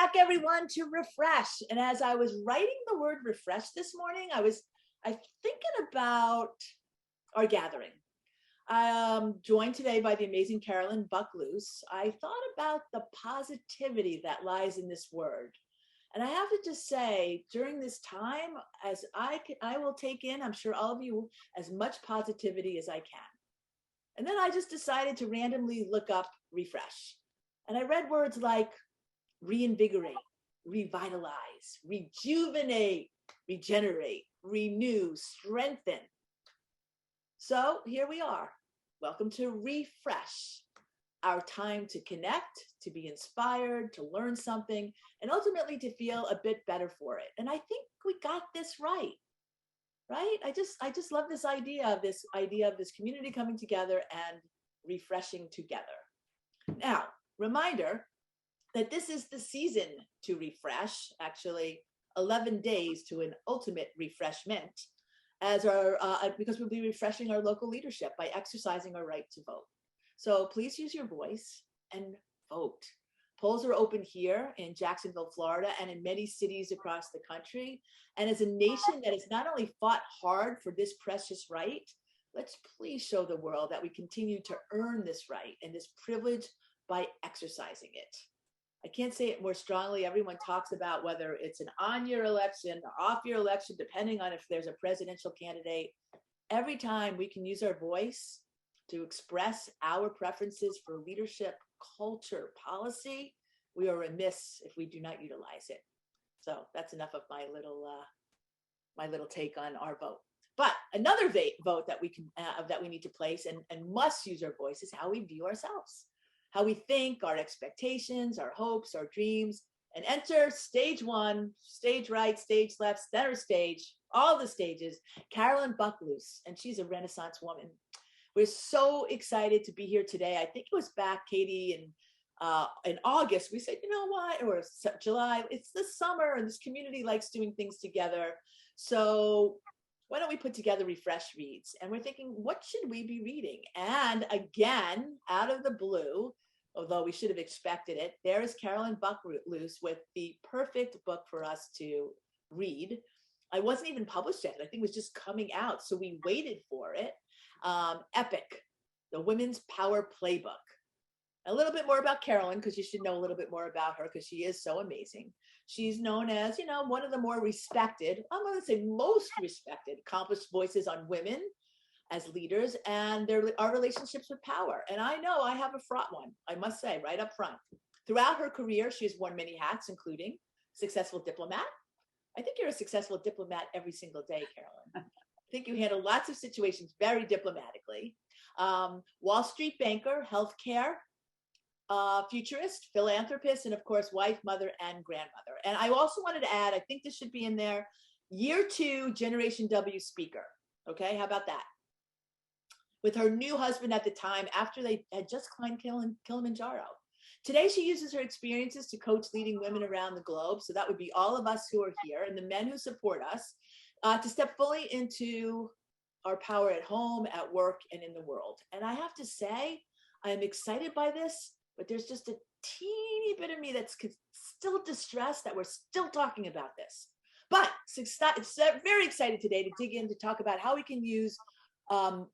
back, everyone, to Refresh. And as I was writing the word refresh this morning, I thinking about our gathering. I'm joined today by the amazing Carolyn Buck Luce. I thought about the positivity that lies in this word. And I have to just say, during this time, as I will take in, I'm sure all of you, as much positivity as I can. And then I just decided to randomly look up refresh. And I read words like reinvigorate, revitalize, rejuvenate, regenerate, renew, strengthen. So here we are. Welcome to Refresh, our time to connect, to be inspired, to learn something, and ultimately to feel a bit better for it. And I think we got this right? I just love this idea of this community coming together and refreshing together. Now, reminder that this is the season to refresh, actually 11 days to an ultimate refreshment, because we'll be refreshing our local leadership by exercising our right to vote. So please use your voice and vote. Polls are open here in Jacksonville, Florida, and in many cities across the country. And as a nation that has not only fought hard for this precious right, let's please show the world that we continue to earn this right and this privilege by exercising it. I can't say it more strongly. Everyone talks about whether it's an on-year election, off-year election, depending on if there's a presidential candidate. Every time we can use our voice to express our preferences for leadership, culture, policy, we are remiss if we do not utilize it. So that's enough of my little take on our vote. But another vote that we need to place and must use our voice is how we view ourselves, how we think, our expectations, our hopes, our dreams, and enter stage one, stage right, stage left, center stage, all the stages, Carolyn Buck Luce, and she's a Renaissance woman. We're so excited to be here today. I think it was back, Katie, in August, we said, you know what, or July, it's the summer and this community likes doing things together. So why don't we put together Refresh Reads? And we're thinking, what should we be reading? And again, out of the blue, although we should have expected it, there is Carolyn Buck Luce with the perfect book for us to read. I wasn't even published yet. I think it was just coming out. So we waited for it. Epic, the Women's Power Playbook. A little bit more about Carolyn, because you should know a little bit more about her, because she is so amazing. She's known as, one of the more respected, I'm going to say most respected, accomplished voices on women as leaders and our relationships with power. And I know I have a fraught one, I must say, right up front. Throughout her career, she has worn many hats, including successful diplomat. I think you're a successful diplomat every single day, Carolyn. I think you handle lots of situations very diplomatically. Wall Street banker, healthcare, futurist, philanthropist, and of course, wife, mother, and grandmother. And I also wanted to add, I think this should be in there, year 2 Generation W speaker. Okay, how about that? With her new husband at the time, after they had just climbed Kilimanjaro. Today, she uses her experiences to coach leading women around the globe. So that would be all of us who are here and the men who support us to step fully into our power at home, at work, and in the world. And I have to say, I'm excited by this, but there's just a teeny bit of me that's still distressed that we're still talking about this. But it's very excited today to dig in to talk about how we can use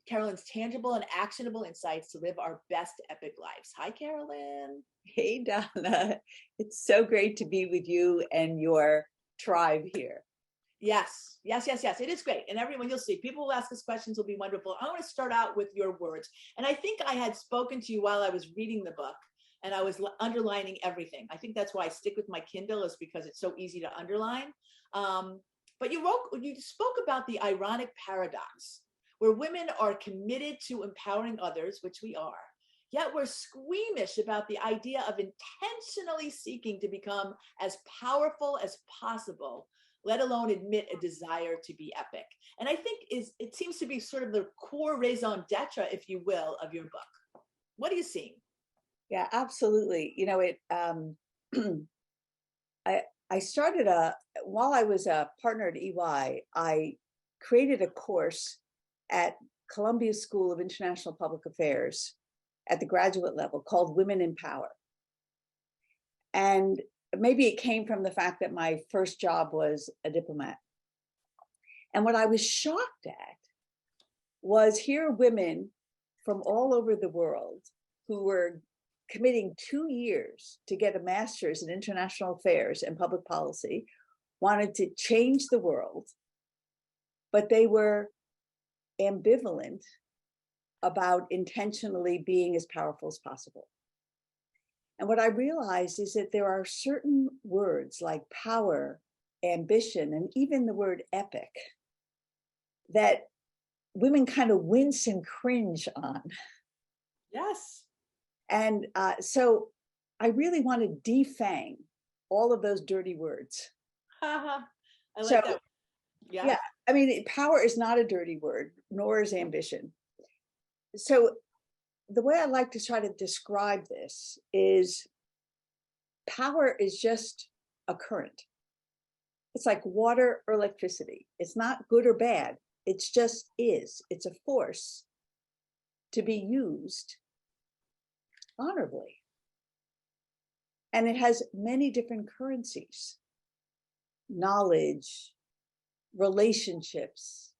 Carolyn's tangible and actionable insights to live our best epic lives. Hi, Carolyn. Hey, Donna. It's so great to be with you and your tribe here. Yes. It is great. And everyone, you'll see, people will ask us questions, will be wonderful. I want to start out with your words. And I think I had spoken to you while I was reading the book and I was underlining everything. I think that's why I stick with my Kindle, is because it's so easy to underline. But you spoke about the ironic paradox where women are committed to empowering others, which we are, yet we're squeamish about the idea of intentionally seeking to become as powerful as possible, let alone admit a desire to be epic. And I think it seems to be sort of the core raison d'etre, if you will, of your book. What are you seeing? Yeah, absolutely. I started while I was a partner at EY, I created a course at Columbia School of International Public Affairs at the graduate level called Women in Power. And maybe it came from the fact that my first job was a diplomat. And what I was shocked at was here women from all over the world who were committing 2 years to get a master's in international affairs and public policy, wanted to change the world, but they were ambivalent about intentionally being as powerful as possible. And what I realized is that there are certain words like power, ambition, and even the word epic that women kind of wince and cringe on. Yes. And so I really want to defang all of those dirty words. I like So, that. Yeah. yeah, I mean, power is not a dirty word, nor is ambition. So the way I like to try to describe this is power is just a current. It's like water or electricity. It's not good or bad. It's just is. It's a force to be used honorably. And it has many different currencies: knowledge, relationships,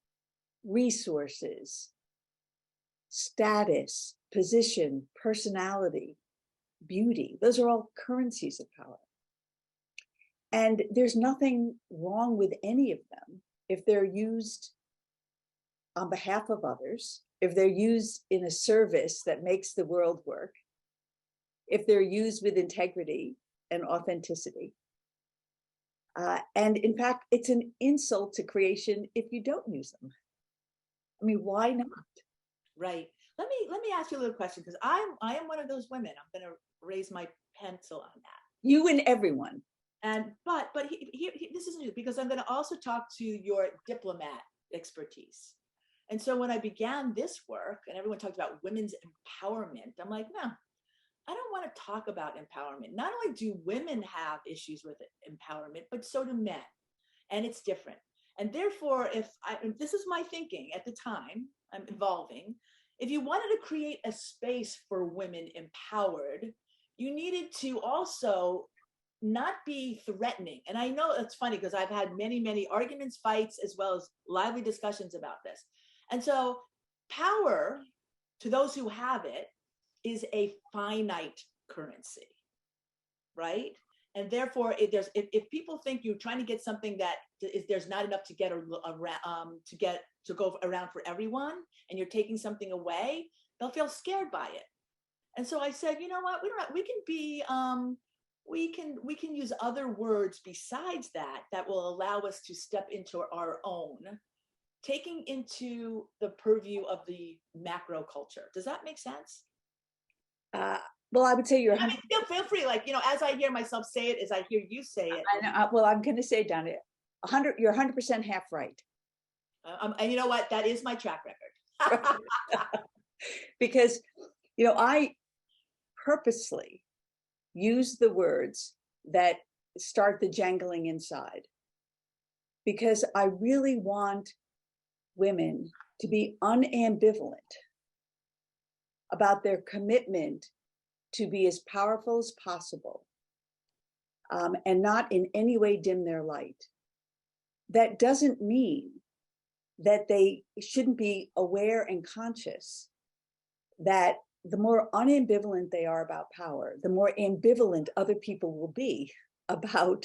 resources, status, position, personality, beauty. Those are all currencies of power. And there's nothing wrong with any of them if they're used on behalf of others, if they're used in a service that makes the world work, if they're used with integrity and authenticity. And in fact, it's an insult to creation if you don't use them. I mean, why not? Right. Let me ask you a little question, because I am one of those women. I'm going to raise my pencil on that. You and everyone. And but this is new, because I'm going to also talk to your diplomat expertise. And so when I began this work and everyone talked about women's empowerment, I'm like, no, I don't want to talk about empowerment. Not only do women have issues with empowerment, but so do men. And it's different. And therefore, if this is my thinking at the time, I'm evolving. If you wanted to create a space for women empowered, you needed to also not be threatening. And I know it's funny because I've had many, many arguments, fights, as well as lively discussions about this. And so power, to those who have it, is a finite currency, right? And therefore, if people think you're trying to get something that there's not enough to get around, to go around for everyone, and you're taking something away, they'll feel scared by it. And so I said, you know what? We can use other words besides that will allow us to step into our own, taking into the purview of the macro culture. Does that make sense? Well, I would say you're. I mean, feel free. Like, as I hear myself say it, as I hear you say it. Well, I'm going to say, Donna, you're 100% half right. And you know what? That is my track record. Because, I purposely use the words that start the jangling inside, because I really want women to be unambivalent about their commitment to be as powerful as possible, and not in any way dim their light. That doesn't mean that they shouldn't be aware and conscious that the more unambivalent they are about power, the more ambivalent other people will be about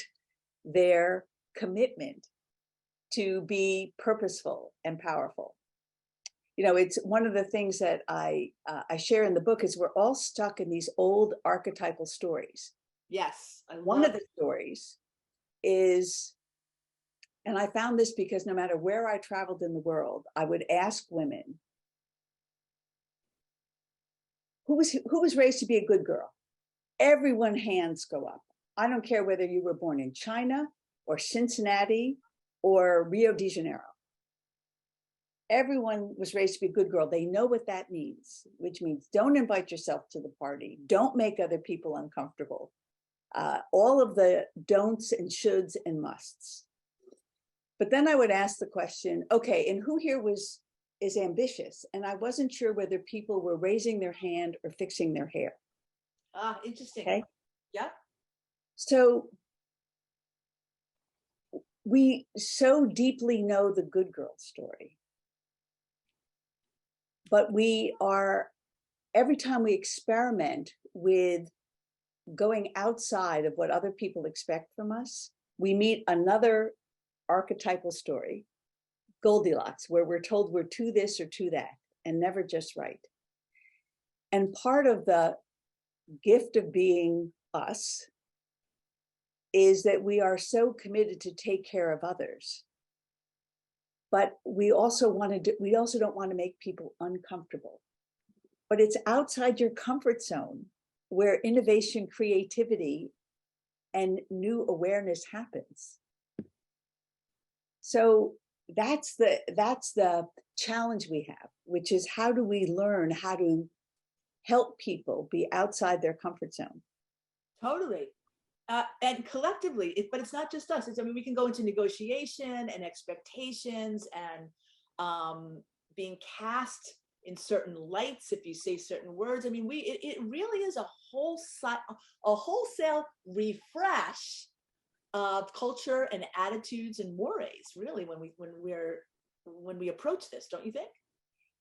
their commitment to be purposeful and powerful. It's one of the things that I share in the book is we're all stuck in these old archetypal stories. Yes. One of the stories is, and I found this because no matter where I traveled in the world, I would ask women, who was raised to be a good girl? Everyone hands go up. I don't care whether you were born in China or Cincinnati or Rio de Janeiro. Everyone was raised to be a good girl. They know what that means, which means don't invite yourself to the party. Don't make other people uncomfortable. All of the don'ts and shoulds and musts. But then I would ask the question, okay, and who here is ambitious? And I wasn't sure whether people were raising their hand or fixing their hair. Interesting. Okay. Yeah. So we so deeply know the good girl story, but we are, every time we experiment with going outside of what other people expect from us, we meet another archetypal story, Goldilocks, where we're told we're to this or to that and never just right. And part of the gift of being us is that we are so committed to take care of others, but we also don't want to make people uncomfortable. But it's outside your comfort zone where innovation, creativity, and new awareness happens. So that's the challenge we have, which is how do we learn how to help people be outside their comfort zone? Totally. And collectively, but it's not just us. I mean, we can go into negotiation and expectations and being cast in certain lights if you say certain words. I mean, it really is a wholesale refresh of culture and attitudes and mores, really, when we approach this, don't you think?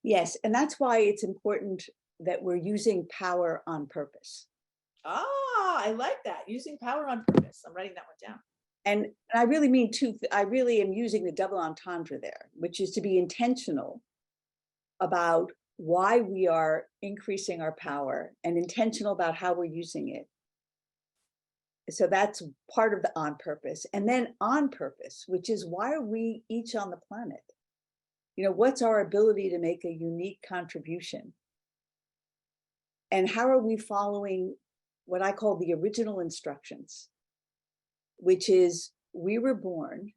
Yes, and that's why it's important that we're using power on purpose. Ah, I like that. Using power on purpose. I'm writing that one down. And I really mean I really am using the double entendre there, which is to be intentional about why we are increasing our power and intentional about how we're using it. So that's part of the on purpose. And then on purpose, which is why are we each on the planet? You know, what's our ability to make a unique contribution? And how are we following what I call the original instructions, which is we were born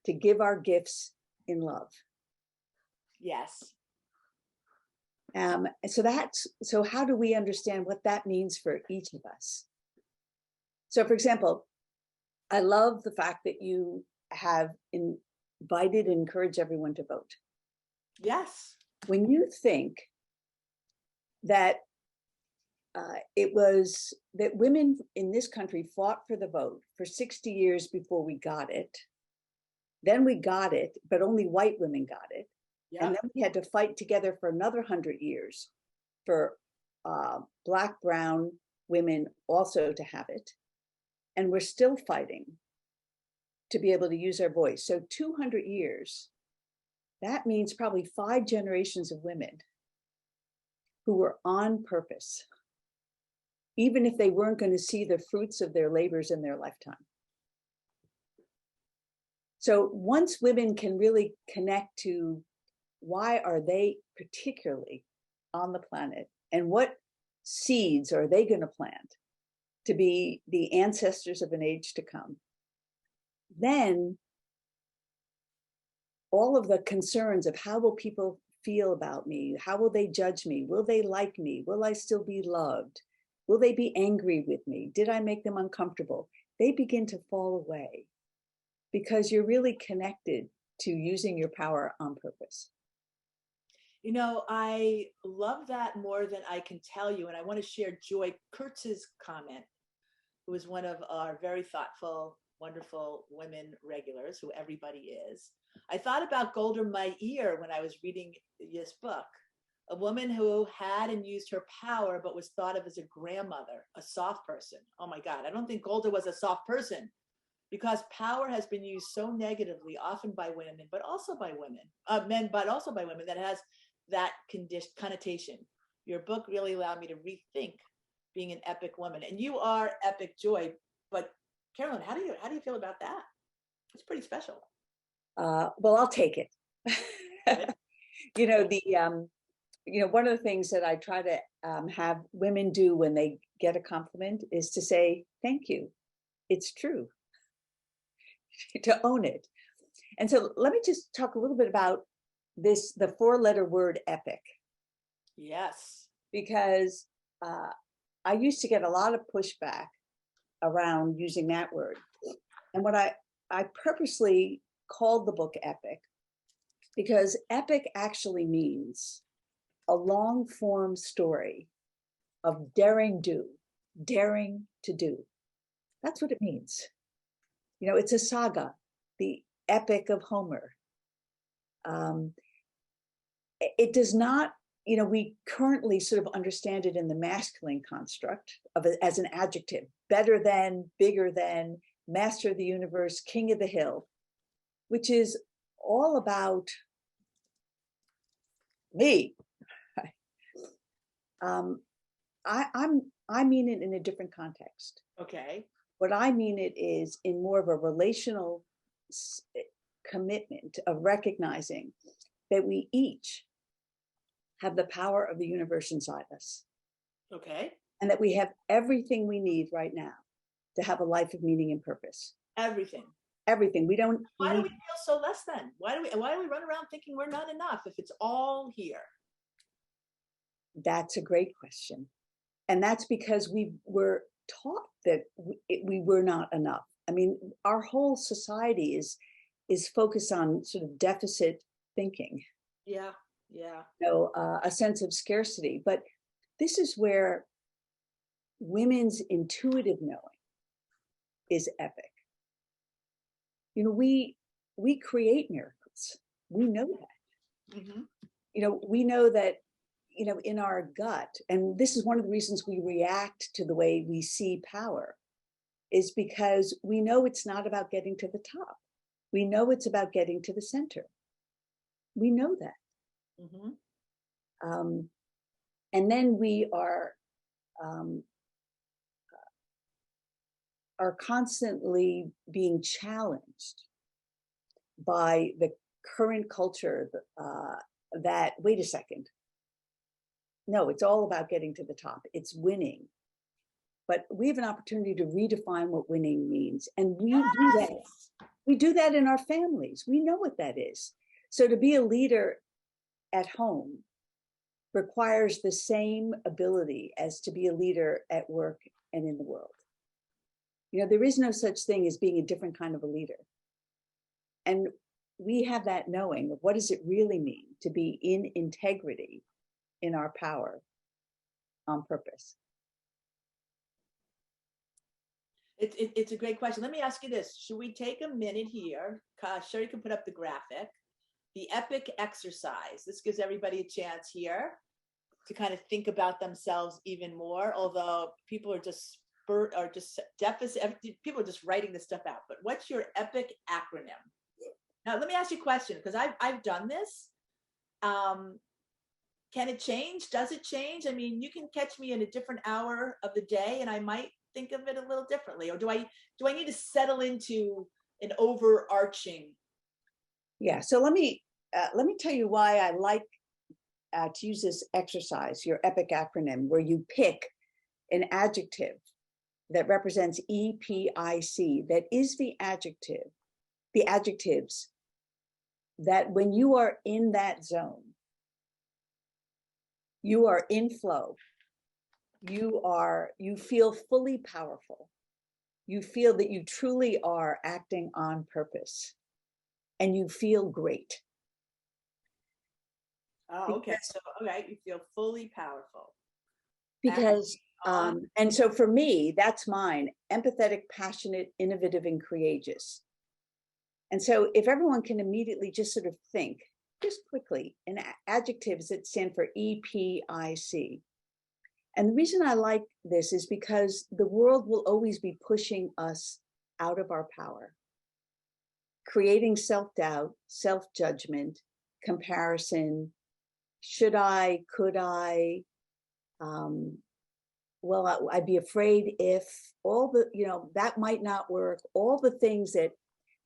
to give our gifts in love. Yes. So how do we understand what that means for each of us? So, for example, I love the fact that you have invited and encouraged everyone to vote. Yes. When you think that it was that women in this country fought for the vote for 60 years before we got it. Then we got it, but only white women got it. Yep. And then we had to fight together for another 100 years for Black, brown women also to have it. And we're still fighting to be able to use our voice. So 200 years, that means probably 5 generations of women who were on purpose, even if they weren't going to see the fruits of their labors in their lifetime. So once women can really connect to why are they particularly on the planet and what seeds are they going to plant to be the ancestors of an age to come, then all of the concerns of how will people feel about me, how will they judge me, will they like me, will I still be loved, will they be angry with me, did I make them uncomfortable, they begin to fall away because you're really connected to using your power on purpose. You know, I love that more than I can tell you. And I want to share Joy Kurtz's comment, who is one of our very thoughtful, wonderful women regulars, who everybody is. I thought about Golda Meir when I was reading this book, a woman who had and used her power, but was thought of as a grandmother, a soft person. Oh my God, I don't think Golda was a soft person, because power has been used so negatively, often by women, but also by men, but also by women, that has that connotation. Your book really allowed me to rethink being an epic woman, and you are epic, Joy. But Carolyn, how do you feel about that? It's pretty special. Well, I'll take it. You know, one of the things that I try to have women do when they get a compliment is to say, thank you. It's true. To own it. And so let me just talk a little bit about the 4-letter word epic. Yes. Because I used to get a lot of pushback around using that word. And what I purposely called the book epic, because epic actually means a long form story of daring to do. That's what it means. You know, it's a saga, the epic of Homer. It does not, you know, we currently sort of understand it in the masculine construct of it as an adjective: better than, bigger than, master of the universe, king of the hill, which is all about me. I mean it in a different context. Okay. What I mean it is in more of a relational commitment of recognizing that we each have the power of the universe inside us. Okay. And that we have everything we need right now to have a life of meaning and purpose. Everything. Everything. We don't Why do need. we feel so less than? Why do we run around thinking we're not enough if it's all here? That's a great question. And that's because we were taught that we were not enough. I mean, our whole society is focused on sort of deficit thinking. Yeah. Yeah. You know, a sense of scarcity. But this is where women's intuitive knowing is epic. You know, we create miracles. We know that. Mm-hmm. You know, we know that, you know, in our gut, and this is one of the reasons we react to the way we see power, is because we know it's not about getting to the top. We know it's about getting to the center. We know that. Mm-hmm. And then we are constantly being challenged by the current culture that, wait a second, no, it's all about getting to the top. It's winning. But we have an opportunity to redefine what winning means. And we do that. We do that in our families. We know what that is. So to be a leader at home requires the same ability as to be a leader at work and in the world. You know, there is no such thing as being a different kind of a leader. And we have that knowing of what does it really mean to be in integrity in our power on purpose. It's a great question. Let me ask you this. Should we take a minute here? Sherry can put up the graphic. The epic exercise. This gives everybody a chance here to kind of think about themselves even more, although people are just deficit. People are just writing this stuff out. But what's your epic acronym? Now, let me ask you a question, because I've done this. Can it change? Does it change? I mean, you can catch me in a different hour of the day and I might think of it a little differently. Or do I need to settle into an overarching? Yeah, so let me tell you why I like to use this exercise, your EPIC acronym, where you pick an adjective that represents EPIC, that is the adjectives that when you are in that zone, you are in flow, you feel fully powerful, you feel that you truly are acting on purpose, and you feel great. Oh, okay. So, okay, you feel fully powerful. Because, and so for me, that's mine: empathetic, passionate, innovative, and courageous. And so if everyone can immediately just sort of think, just quickly, in adjectives that stand for EPIC. And the reason I like this is because the world will always be pushing us out of our power, creating self-doubt, self-judgment, comparison. Should I, could I, well, I'd be afraid if, all the, you know, that might not work. All the things that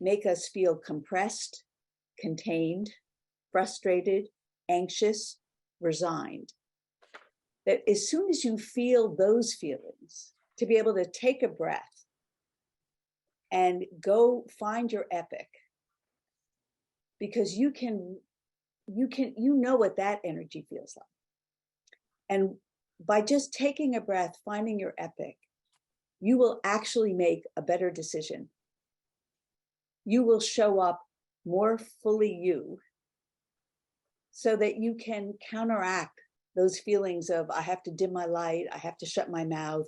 make us feel compressed, contained, frustrated, anxious, resigned. That as soon as you feel those feelings, to be able to take a breath and go find your epic, because you know what that energy feels like. And by just taking a breath, finding your epic, you will actually make a better decision. You will show up more fully you, so that you can counteract those feelings of, I have to dim my light, I have to shut my mouth,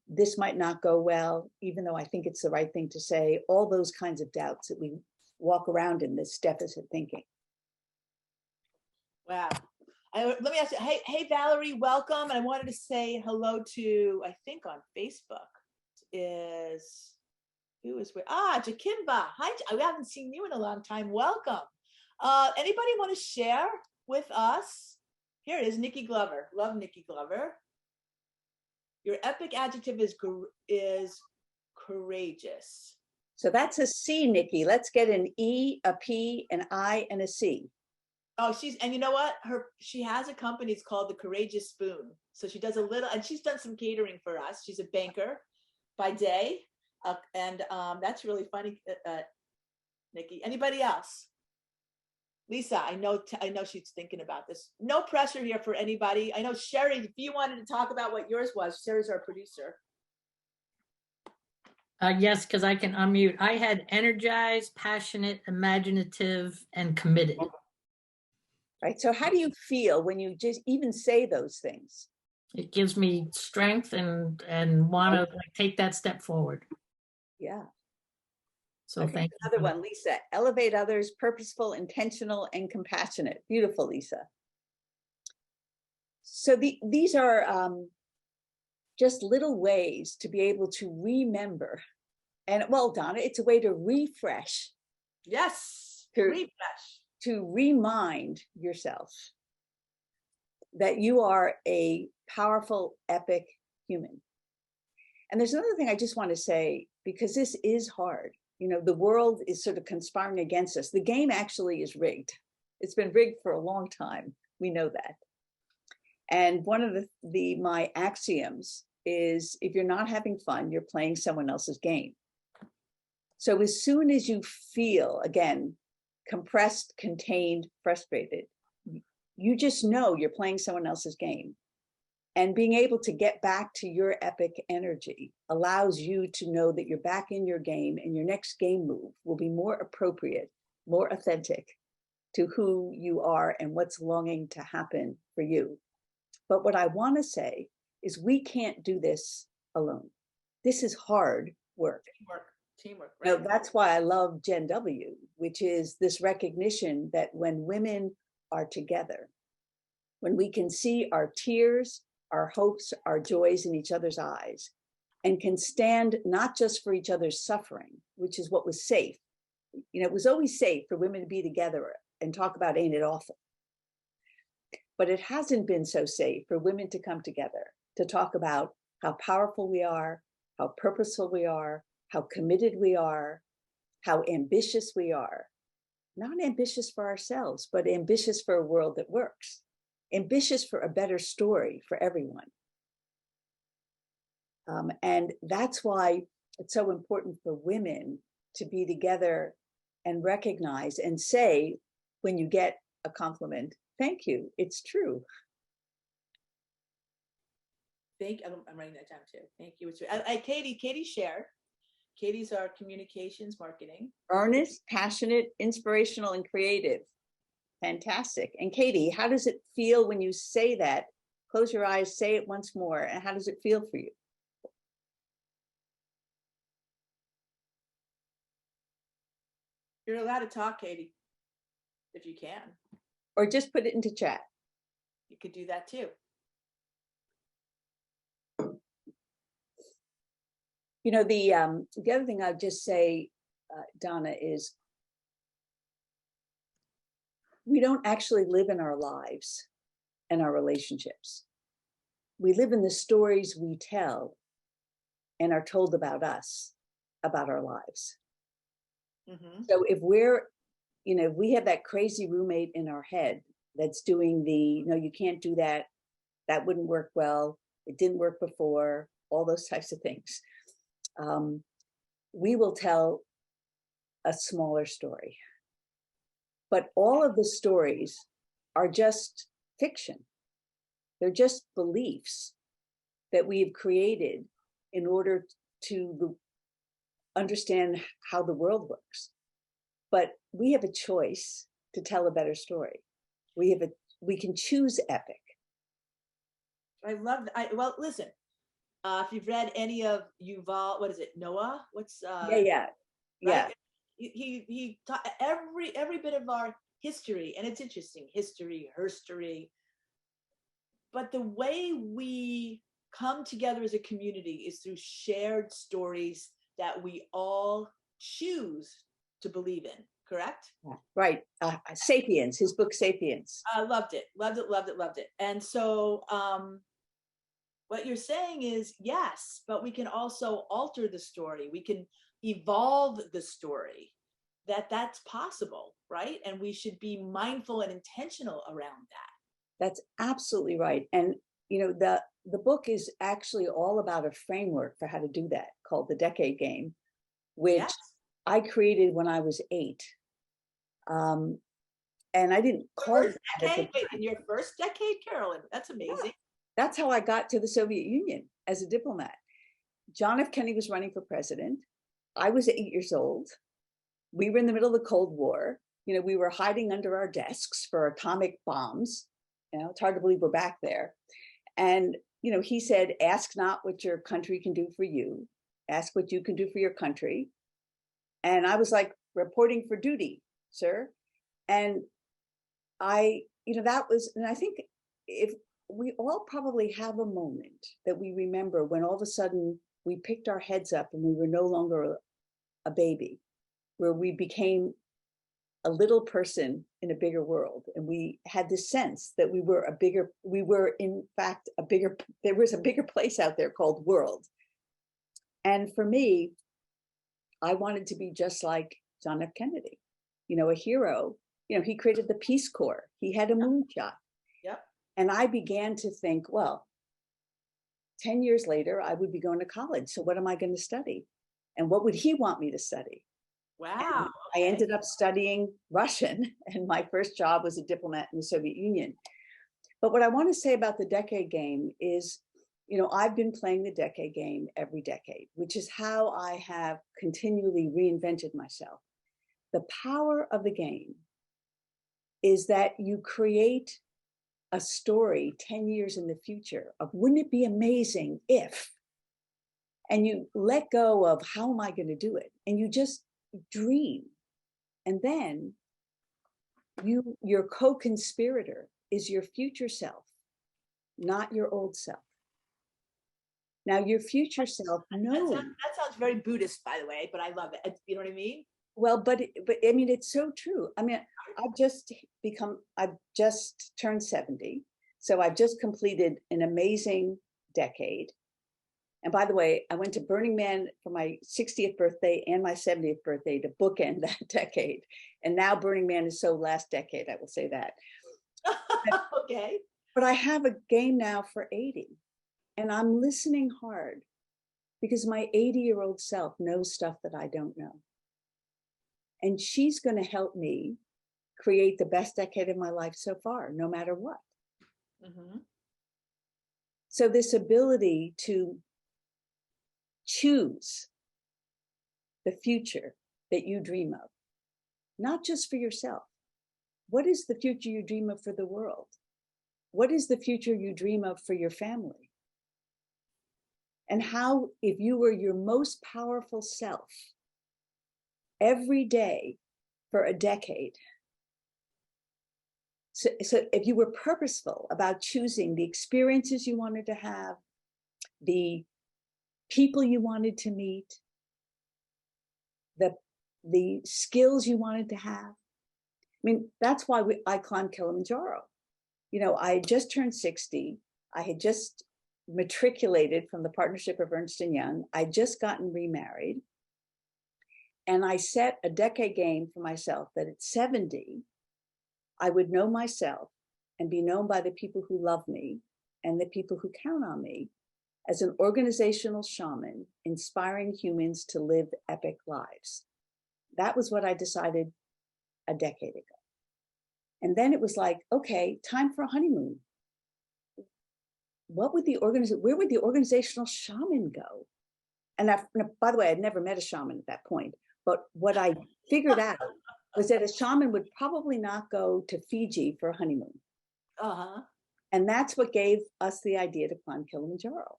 This might not go well, even though I think it's the right thing to say. All those kinds of doubts that we walk around in this deficit thinking. Wow. Let me ask you, hey, Valerie, welcome. And I wanted to say hello to, I think on Facebook who is where? Jakimba. Hi, we haven't seen you in a long time. Welcome. Anybody want to share with us? Here it is, Nikki Glover. Love Nikki Glover. Your epic adjective is courageous. So that's a C, Nikki. Let's get an E, a P, an I, and a C. Oh, and you know what? She has a company. It's called the Courageous Spoon. So she does and she's done some catering for us. She's a banker by day, and that's really funny, Nikki. Anybody else? Lisa, I know she's thinking about this. No pressure here for anybody. I know Sherry, if you wanted to talk about what yours was, Sherry's our producer. Yes, because I can unmute. I had energized, passionate, imaginative, and committed. Right. So how do you feel when you just even say those things? It gives me strength and want to take that step forward. Yeah. So okay, thank another you. one, Lisa. Elevate others, purposeful, intentional, and compassionate. Beautiful, Lisa. So these are just little ways to be able to remember. And well, Donna, it's a way to refresh. Yes, refresh. To remind yourself that you are a powerful, epic human. And there's another thing I just want to say, because this is hard. You know, the world is sort of conspiring against us. The game actually is rigged. It's been rigged for a long time. We know that. And one of my axioms is, if you're not having fun, you're playing someone else's game. So as soon as you feel, again, compressed, contained, frustrated, you just know you're playing someone else's game. And being able to get back to your epic energy allows you to know that you're back in your game, and your next game move will be more appropriate, more authentic to who you are and what's longing to happen for you. But what I want to say is, we can't do this alone. This is hard work. Teamwork. Right? Now, that's why I love Gen W, which is this recognition that when women are together, when we can see our tears, our hopes, our joys in each other's eyes, and can stand not just for each other's suffering, which is what was safe. You know, it was always safe for women to be together and talk about ain't it awful. But it hasn't been so safe for women to come together to talk about how powerful we are, how purposeful we are, how committed we are, how ambitious we are. Not ambitious for ourselves, but ambitious for a world that works. Ambitious for a better story for everyone. And that's why it's so important for women to be together and recognize and say, when you get a compliment, thank you, it's true. I'm writing that down too. Thank you. Katie shared. Katie's our communications marketing. Earnest, passionate, inspirational, and creative. Fantastic. And Katie, how does it feel when you say that? Close your eyes, say it once more. And how does it feel for you? You're allowed to talk, Katie, if you can. Or just put it into chat. You could do that too. You know, the other thing I'd just say, Donna, is we don't actually live in our lives and our relationships. We live in the stories we tell and are told about us, about our lives. Mm-hmm. So if we have that crazy roommate in our head that's doing no, you can't do that. That wouldn't work well. It didn't work before, all those types of things. We will tell a smaller story. But all of the stories are just fiction. They're just beliefs that we've created in order to understand how the world works. But we have a choice to tell a better story. We can choose epic. I love that. Well, listen, If you've read any of Yuval, what is it, Noah? What's Yeah. right? He taught every bit of our history, and it's interesting, history, herstory. But the way we come together as a community is through shared stories that we all choose to believe in. Correct? Right. Sapiens, his book Sapiens. I loved it, loved it, loved it, loved it. And so what you're saying is yes, but we can also alter the story. We can evolve the story. That's possible, right? And we should be mindful and intentional around that. That's absolutely right. And the book is actually all about a framework for how to do that called the Decade Game, which Yes. I created when I was 8. And I didn't call it decade. Wait, in your first decade, Carolyn? That's amazing. Yeah. That's how I got to the Soviet Union as a diplomat. John F. Kennedy was running for president. I was 8 years old. We were in the middle of the Cold War. We were hiding under our desks for atomic bombs. It's hard to believe we're back there. And, he said, ask not what your country can do for you. Ask what you can do for your country. And I was like, reporting for duty, sir. And that was, and I think if we all probably have a moment that we remember when all of a sudden we picked our heads up and we were no longer a baby, where we became a little person in a bigger world. And we had this sense that there was a bigger place out there called world. And for me, I wanted to be just like John F. Kennedy, a hero. He created the Peace Corps. He had a moonshot. Yep. And I began to think, well, 10 years later, I would be going to college. So what am I going to study? And what would he want me to study? Wow. I ended up studying Russian, and my first job was a diplomat in the Soviet Union. But what I want to say about the Decade Game is, I've been playing the Decade Game every decade, which is how I have continually reinvented myself. The power of the game is that you create a story 10 years in the future of, wouldn't it be amazing if, and you let go of how am I going to do it? And you just dream. And then your co-conspirator is your future self, not your old self. Now, your future self knows. That sounds very Buddhist, by the way, but I love it. You know what I mean? Well, but I mean, it's so true. I mean, I've just turned 70. So I've just completed an amazing decade. And by the way, I went to Burning Man for my 60th birthday and my 70th birthday to bookend that decade. And now Burning Man is so last decade, I will say that. Okay. But I have a game now for 80. And I'm listening hard because my 80-year-old self knows stuff that I don't know. And she's going to help me create the best decade of my life so far, no matter what. Mm-hmm. So this ability to choose the future that you dream of, not just for yourself. What is the future you dream of for the world? What is the future you dream of for your family? And how, if you were your most powerful self every day for a decade, so if you were purposeful about choosing the experiences you wanted to have, the people you wanted to meet, the skills you wanted to have. I mean, that's why I climbed Kilimanjaro. I had just turned 60. I had just matriculated from the partnership of Ernst & Young. I'd just gotten remarried. And I set a decade game for myself that at 70, I would know myself and be known by the people who love me and the people who count on me as an organizational shaman, inspiring humans to live epic lives. That was what I decided a decade ago. And then it was like, okay, time for a honeymoon. Where would the organizational shaman go? And by the way, I'd never met a shaman at that point. But what I figured out was that a shaman would probably not go to Fiji for a honeymoon. Uh-huh. And that's what gave us the idea to climb Kilimanjaro.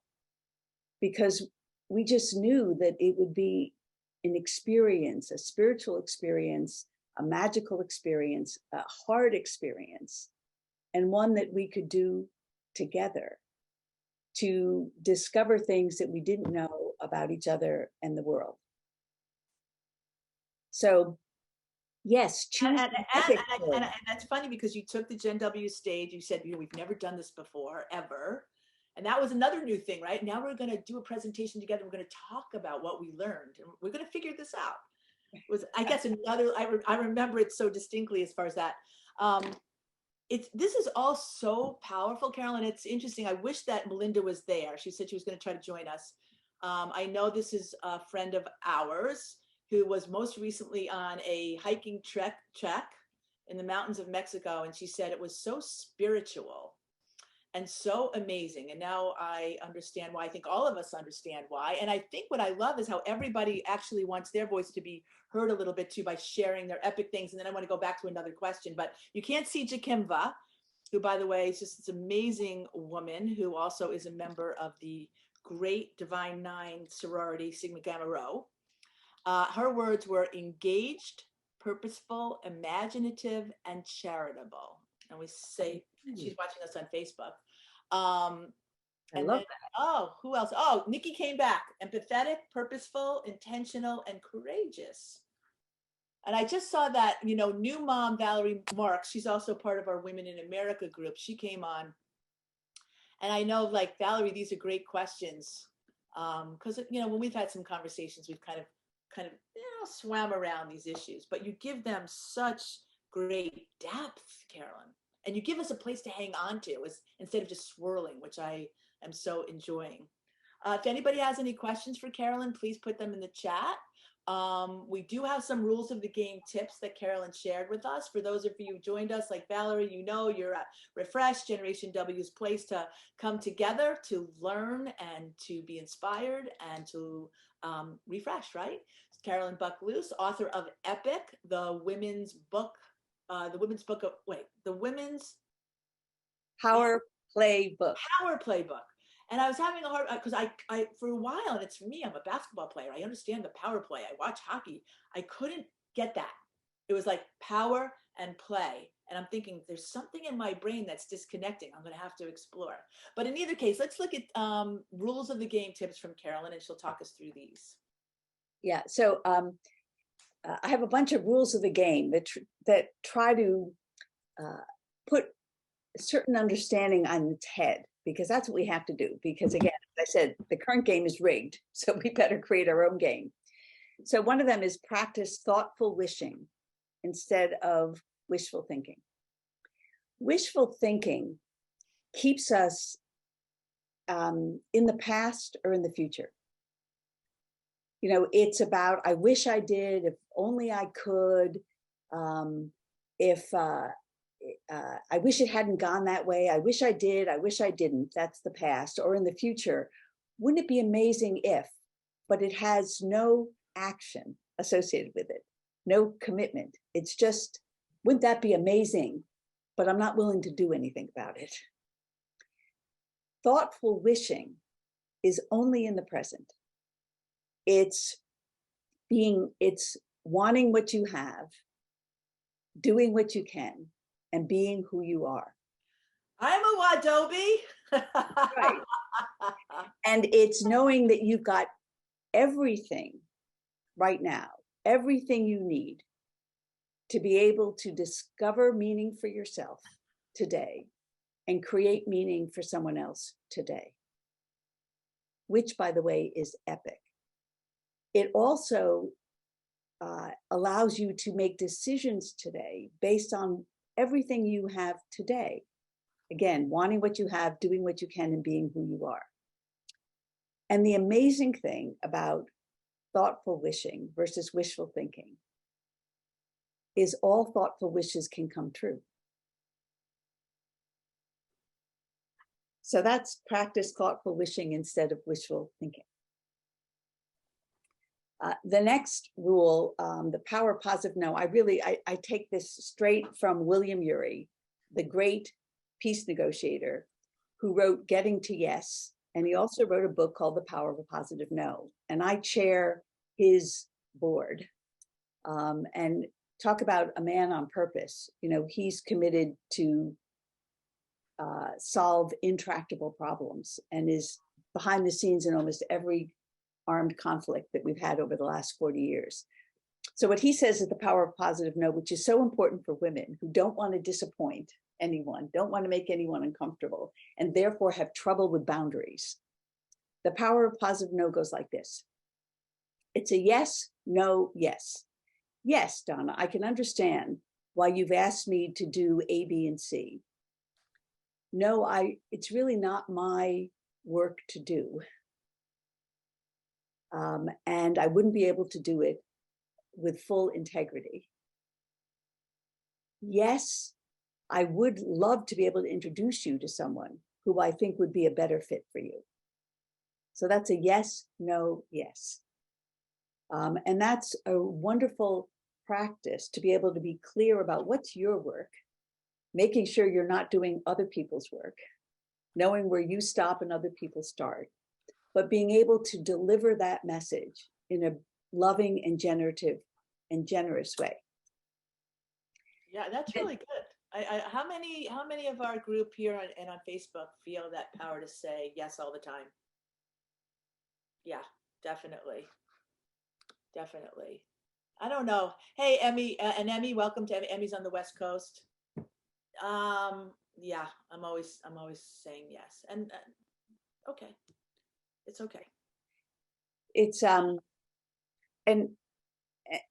because we just knew that it would be an experience, a spiritual experience, a magical experience, a hard experience, and one that we could do together to discover things that we didn't know about each other and the world. So, yes, choose And, an epic story. and that's funny because you took the Gen W stage. You said, we've never done this before, ever. And that was another new thing, right? Now we're going to do a presentation together. We're going to talk about what we learned, and we're going to figure this out. It was, I guess, another, I remember it so distinctly as far as that. This is all so powerful, Carolyn. It's interesting. I wish that Melinda was there. She said she was going to try to join us. I know this is a friend of ours who was most recently on a hiking trek in the mountains of Mexico. And she said it was so spiritual and so amazing. And now I understand why. I think all of us understand why. And I think what I love is how everybody actually wants their voice to be heard a little bit too by sharing their epic things. And then I want to go back to another question, but you can't see Jakimva, who, by the way, is just this amazing woman who also is a member of the great Divine Nine sorority, Sigma Gamma Rho. Her words were engaged, purposeful, imaginative, and charitable. And we say, she's watching us on Facebook. I love that. Oh, who else? Oh, Nikki came back. Empathetic, purposeful, intentional, and courageous. And I just saw that, new mom, Valerie Marks, she's also part of our Women in America group. She came on. And I know, like, Valerie, these are great questions. Because, when we've had some conversations, we've kind of, swam around these issues, but you give them such great depth, Carolyn. And you give us a place to hang on to instead of just swirling, which I am so enjoying. If anybody has any questions for Carolyn, please put them in the chat. We do have some rules of the game tips that Carolyn shared with us. For those of you who joined us, like Valerie, you're at Refresh, Generation W's place to come together to learn and to be inspired and to refresh, right? Carolyn Buck Luce, author of Epic, the women's Power Play book. Power Play book. And I was having a hard, because I for a while, and it's for me, I'm a basketball player. I understand the power play. I watch hockey. I couldn't get that. It was like power and play. And I'm thinking there's something in my brain that's disconnecting. I'm going to have to explore. But in either case, let's look at rules of the game tips from Carolyn, and she'll talk us through these. Yeah. So I have a bunch of rules of the game that try to put a certain understanding on its head, because that's what we have to do. Because again, as I said, the current game is rigged, so we better create our own game. So one of them is practice thoughtful wishing instead of wishful thinking. Wishful thinking keeps us in the past or in the future. It's about, I wish I did, if only I could, if I wish it hadn't gone that way, I wish I did, I wish I didn't. That's the past. Or in the future, wouldn't it be amazing if, but it has no action associated with it, no commitment. It's just, wouldn't that be amazing? But I'm not willing to do anything about it. Thoughtful wishing is only in the present. It's wanting what you have, doing what you can, and being who you are. I'm a Wadobe. Right. And it's knowing that you've got everything right now, everything you need to be able to discover meaning for yourself today and create meaning for someone else today, which, by the way, is epic. It also allows you to make decisions today based on everything you have today. Again, wanting what you have, doing what you can, and being who you are. And the amazing thing about thoughtful wishing versus wishful thinking is all thoughtful wishes can come true. So that's practice thoughtful wishing instead of wishful thinking. The next rule, the power positive no, I take this straight from William Ury, the great peace negotiator, who wrote Getting to Yes And he also wrote a book called The Power of a Positive No. And I chair his board. And talk about a man on purpose. You know, he's committed to solve intractable problems and is behind the scenes in almost every armed conflict that we've had over the last 40 years. So what he says is the power of positive no, which is so important for women who don't want to disappoint anyone, don't want to make anyone uncomfortable, and therefore have trouble with boundaries. The power of positive no goes like this. It's a yes, no, yes. Yes, Donna, I can understand why you've asked me to do A, B, and C. No, it's really not my work to do. And I wouldn't be able to do it with full integrity. Yes, I would love to be able to introduce you to someone who I think would be a better fit for you. So that's a yes, no, yes. And that's a wonderful practice to be able to be clear about what's your work, making sure you're not doing other people's work, knowing where you stop and other people start, but being able to deliver that message in a loving and generative and generous way. Yeah, that's really good. How many of our group here and on Facebook feel that power to say yes all the time? Yeah, definitely. Definitely. I don't know. Hey, Emmy, and Emmy, welcome to Emmy. Emmy's on the West Coast. Yeah, I'm always saying yes. And okay. It's okay. It's and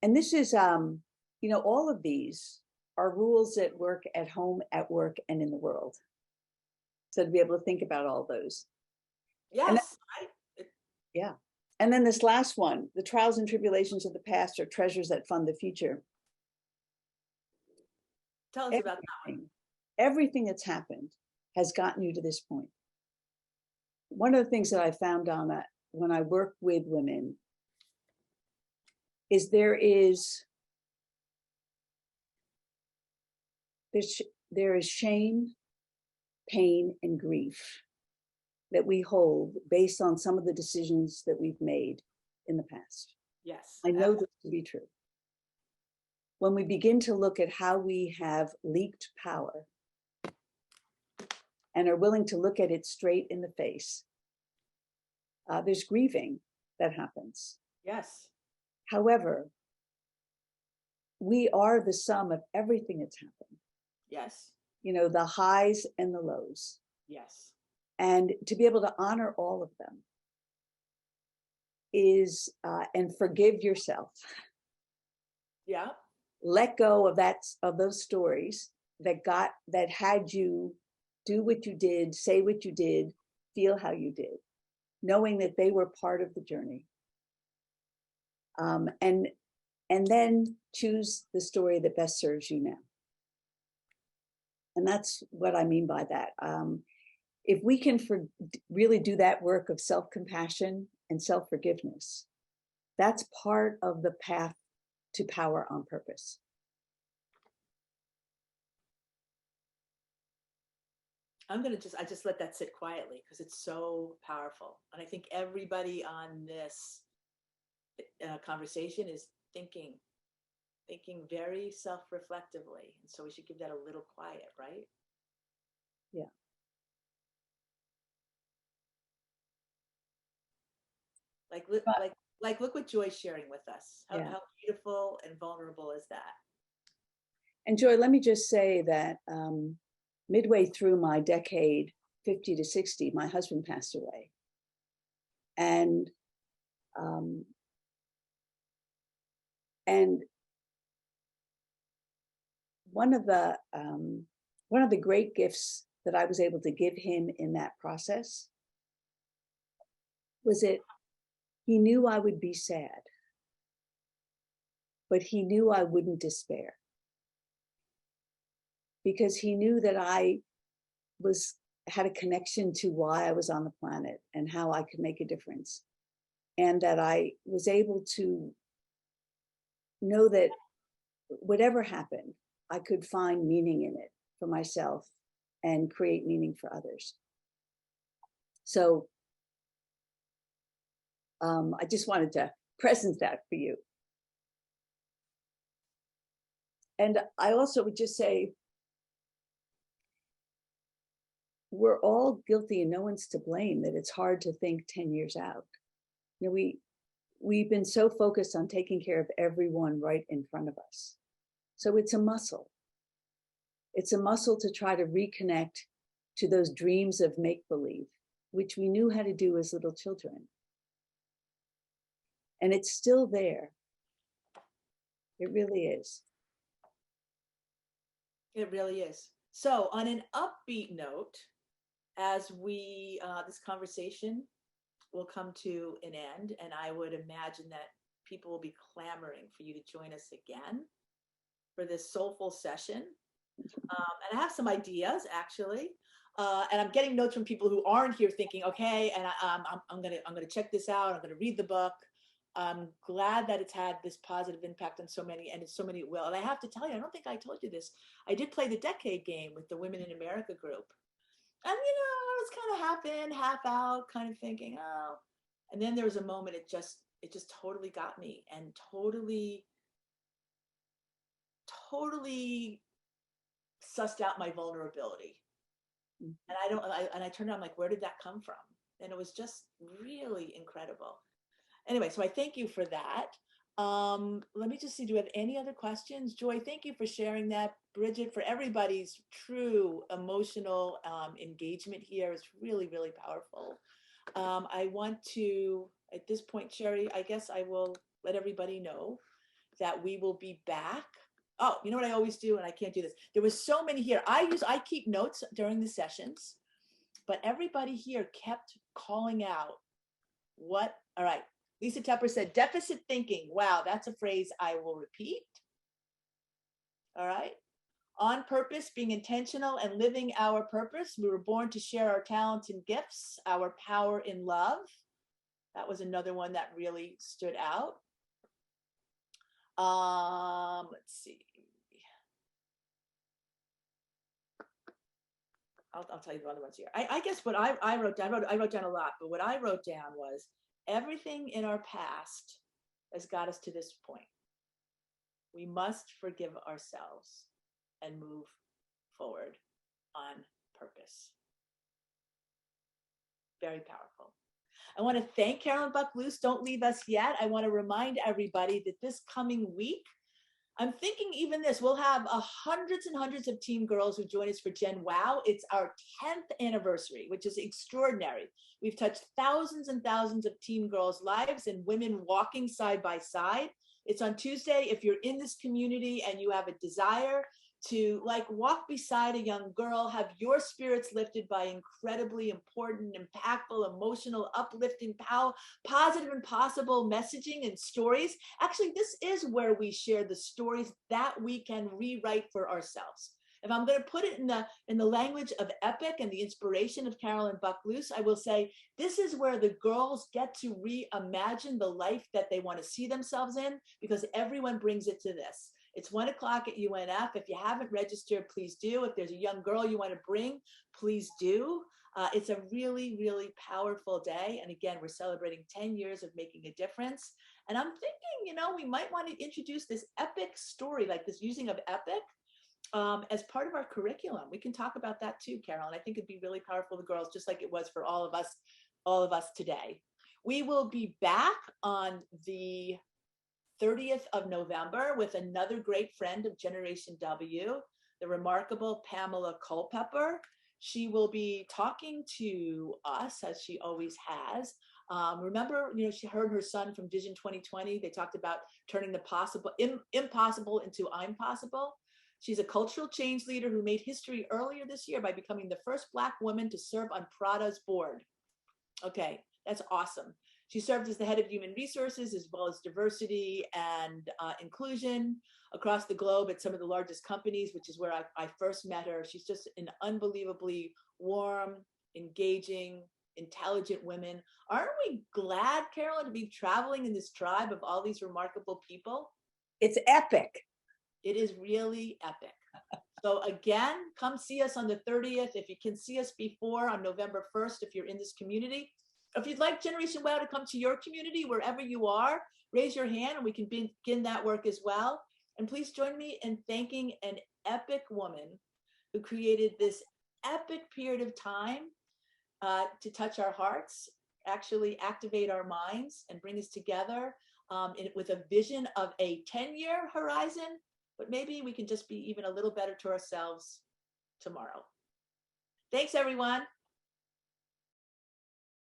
this is you know, all of these are rules that work at home, at work, and in the world. So to be able to think about all those. Yes. Yeah. And then this last one, the trials and tribulations of the past are treasures that fund the future. Tell us about that one. Everything that's happened has gotten you to this point. One of the things that I found, Donna, when I work with women is there is shame, pain, and grief that we hold based on some of the decisions that we've made in the past. Yes. I know this to be true. When we begin to look at how we have leaked power and are willing to look at it straight in the face, there's grieving that happens. Yes. However, we are the sum of everything that's happened. Yes. You know, the highs and the lows. Yes. And to be able to honor all of them is, and forgive yourself. Yeah. Let go of those stories that had you do what you did, say what you did, feel how you did, knowing that they were part of the journey. And then choose the story that best serves you now. And that's what I mean by that. If we can really do that work of self-compassion and self-forgiveness, that's part of the path to power on purpose. I just let that sit quietly because it's so powerful. And I think everybody on this conversation is thinking very self-reflectively. And so we should give that a little quiet, right? Yeah. Look what Joy's sharing with us. How beautiful and vulnerable is that? And Joy, let me just say that midway through my decade, 50 to 60, my husband passed away. And one of the great gifts that I was able to give him in that process was that he knew I would be sad, but he knew I wouldn't despair, because he knew that I had a connection to why I was on the planet and how I could make a difference, and that I was able to know that whatever happened, I could find meaning in it for myself and create meaning for others. So I just wanted to present that for you. And I also would just say, we're all guilty and no one's to blame that it's hard to think 10 years out. You know, we've been so focused on taking care of everyone right in front of us. So it's a muscle. It's a muscle to try to reconnect to those dreams of make-believe, which we knew how to do as little children. And it's still there. It really is. It really is. So on an upbeat note, as we, this conversation will come to an end, and I would imagine that people will be clamoring for you to join us again for this soulful session. And I have some ideas actually, and I'm getting notes from people who aren't here thinking, okay, and I'm gonna check this out. I'm gonna read the book. I'm glad that it's had this positive impact on so many, and it's so many will. And I have to tell you, I don't think I told you this. I did play the decade game with the Women in America group. And, I was kind of half in, half out, kind of thinking, oh. And then there was a moment, it just totally got me, and totally sussed out my vulnerability. And I turned around, I'm like, where did that come from? And it was just really incredible. Anyway, so I thank you for that. Let me just see, do we have any other questions? Joy, thank you for sharing that. Bridget, for everybody's true emotional engagement here is really, really powerful. I want to, at this point, Sherry, I guess I will let everybody know that we will be back. Oh, you know what I always do, and I can't do this. There was so many here. I keep notes during the sessions, but everybody here kept calling out all right. Lisa Tepper said, deficit thinking. Wow, that's a phrase I will repeat. All right. On purpose, being intentional and living our purpose. We were born to share our talents and gifts, our power in love. That was another one that really stood out. Let's see. I'll tell you the other ones here. I guess what I wrote down, I wrote down a lot, but what I wrote down was everything in our past has got us to this point. We must forgive ourselves and move forward on purpose. Very powerful. I want to thank Carolyn Buck Luce. Don't leave us yet. I want to remind everybody that this coming week, I'm thinking even this, we'll have hundreds and hundreds of teen girls who join us for Gen Wow. It's our 10th anniversary, which is extraordinary. We've touched thousands and thousands of teen girls' lives and women walking side by side. It's on Tuesday. If you're in this community and you have a desire to walk beside a young girl, have your spirits lifted by incredibly important, impactful, emotional, uplifting, positive and possible messaging and stories. Actually, this is where we share the stories that we can rewrite for ourselves. If I'm going to put it in the language of epic and the inspiration of Carolyn Buck Luce, I will say this is where the girls get to reimagine the life that they want to see themselves in, because everyone brings it to this. It's 1 o'clock at UNF. If you haven't registered, please do. If there's a young girl you want to bring, please do. It's a really, really powerful day. And again, we're celebrating 10 years of making a difference. And I'm thinking, we might want to introduce this epic story, like this using of epic, as part of our curriculum. We can talk about that too, Carol. And I think it'd be really powerful for the girls, just like it was for all of us today. We will be back on the 30th of November with another great friend of Generation W, the remarkable Pamela Culpepper. She will be talking to us, as she always has. Remember, she heard her son from Vision 2020. They talked about turning the impossible into I'm possible. She's a cultural change leader who made history earlier this year by becoming the first Black woman to serve on Prada's board. Okay, that's awesome. She served as the head of human resources, as well as diversity and inclusion across the globe at some of the largest companies, which is where I first met her. She's just an unbelievably warm, engaging, intelligent woman. Aren't we glad, Carolyn, to be traveling in this tribe of all these remarkable people? It's epic. It is really epic. So again, come see us on the 30th. If you can see us before on November 1st, if you're in this community, if you'd like Generation Wow to come to your community, wherever you are, raise your hand and we can begin that work as well. And please join me in thanking an epic woman who created this epic period of time to touch our hearts, actually activate our minds and bring us together with a vision of a 10-year horizon, but maybe we can just be even a little better to ourselves tomorrow. Thanks, everyone.